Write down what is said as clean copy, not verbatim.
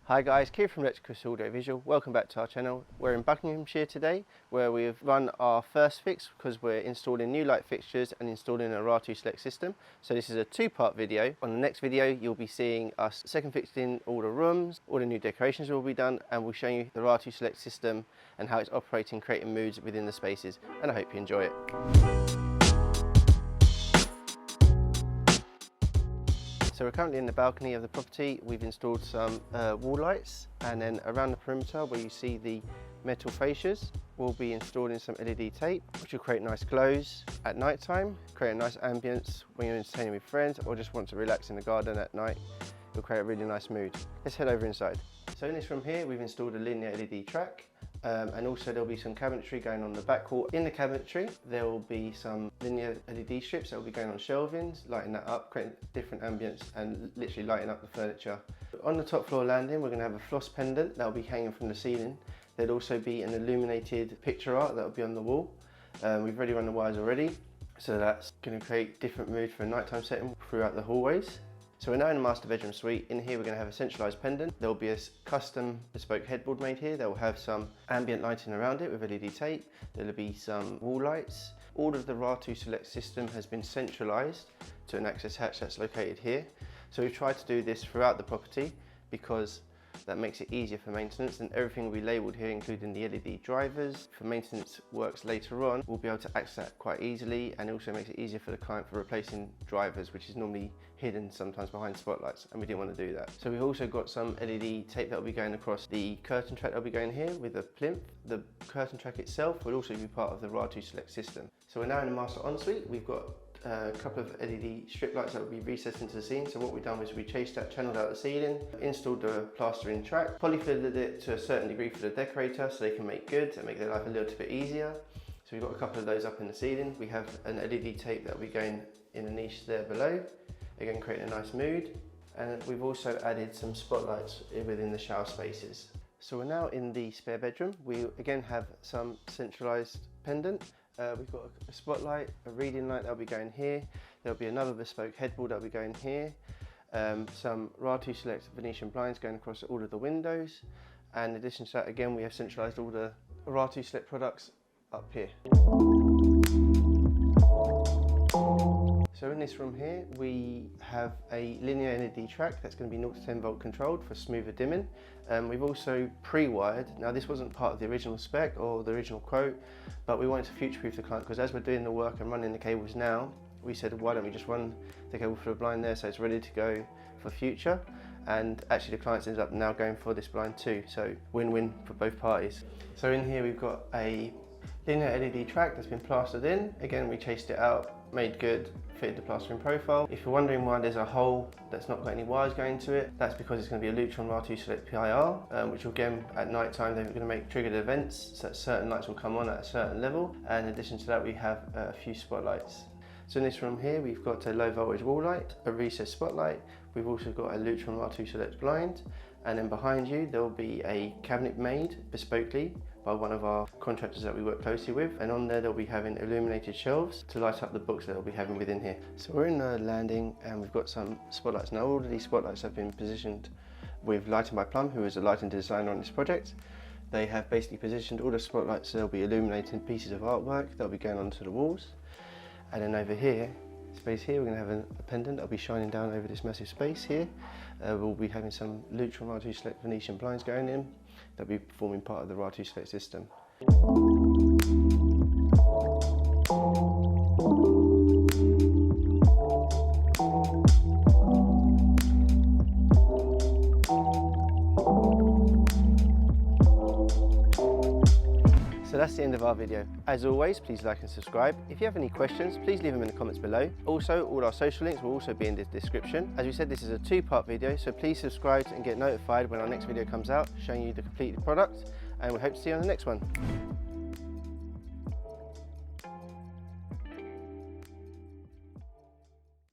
Hi guys, Kyri from Electricus Audio Visual. Welcome back to our channel. We're in Buckinghamshire today, where we've run our first fix because we're installing new light fixtures and installing an R2 Select system. So this is a two-part video. On the next video, you'll be seeing us second fixing all the rooms, all the new decorations will be done, and we'll show you the R2 Select system and how it's operating, creating moods within the spaces. And I hope you enjoy it. So we're currently in the balcony of the property. We've installed some wall lights, and then around the perimeter where you see the metal fascias, we'll be installing some LED tape, which will create nice glows at night time, create a nice ambience when you're entertaining with friends or just want to relax in the garden at night. It'll create a really nice mood. Let's head over inside. So in this room here, we've installed a linear LED track. And also there'll be some cabinetry going on the back wall. In the cabinetry, there will be some linear LED strips that will be going on shelvings, lighting that up, creating different ambience and literally lighting up the furniture. On the top floor landing, we're going to have a floss pendant that will be hanging from the ceiling. There'll also be an illuminated picture art that will be on the wall. We've already run the wires already, so that's going to create different mood for a nighttime setting throughout the hallways. So we're now in the master bedroom suite. In here we're going to have a centralised pendant. There will be a custom bespoke headboard made here. That will have some ambient lighting around it with LED tape. There will be some wall lights. All of the R2 Select system has been centralised to an access hatch that's located here. So we've tried to do this throughout the property because that makes it easier for maintenance, and everything will be labelled here, including the LED drivers. For maintenance works later on, we'll be able to access that quite easily, and it also makes it easier for the client for replacing drivers, which is normally hidden sometimes behind spotlights, and we didn't want to do that. So we've also got some LED tape that will be going across the curtain track that will be going here with a plinth. The curtain track itself will also be part of the R2 Select system. So we're now in the master ensuite. We've got a couple of LED strip lights that will be recessed into the ceiling. So what we've done is we chased that, channeled out the ceiling, installed the plastering track, polyfilled it to a certain degree for the decorator so they can make good and make their life a little bit easier. So we've got a couple of those up in the ceiling. We have an LED tape that will be going in a niche there below, again creating a nice mood. And we've also added some spotlights within the shower spaces. So we're now in the spare bedroom. We again have some centralised pendant. We've got a spotlight, a reading light that'll be going here. There'll be another bespoke headboard that'll be going here. Some R2 Select venetian blinds going across all of the windows. And in addition to that, again, we have centralised all the R2 Select products up here. So in this room here, we have a linear LED track that's going to be 0 to 10 volt controlled for smoother dimming. We've also pre-wired. Now this wasn't part of the original spec or the original quote, but we wanted to future-proof the client because as we're doing the work and running the cables now, we said why don't we just run the cable for the blind there so it's ready to go for future. And actually the clients ended up now going for this blind too, so win-win for both parties. So in here we've got a linear LED track that's been plastered in. Again, we chased it out, made good, fitted the plastering profile. If you're wondering why there's a hole that's not got any wires going to it, that's because it's going to be a Lutron R2 Select PIR, which will again at night time they're going to make triggered events so that certain lights will come on at a certain level. And in addition to that, we have a few spotlights. So in this room here, we've got a low voltage wall light, a recessed spotlight. We've also got a Lutron R2 Select blind. And then behind you, there will be a cabinet made bespokely by one of our contractors that we work closely with. And on there, they'll be having illuminated shelves to light up the books that they'll be having within here. So we're in the landing and we've got some spotlights. Now all of these spotlights have been positioned with Lighting by Plum, who is a lighting designer on this project. They have basically positioned all the spotlights so they'll be illuminating pieces of artwork that'll be going onto the walls. And then over here, space here, we're going to have a pendant that'll be shining down over this massive space here. We'll be having some Lutron R2 Select venetian blinds going in. That'll be forming part of the R2 Select system. So that's the end of our video. As always, please like and subscribe. If you have any questions, please leave them in the comments below. Also, all our social links will also be in the description. As we said, this is a two-part video, so please subscribe and get notified when our next video comes out, showing you the completed product, and we hope to see you on the next one.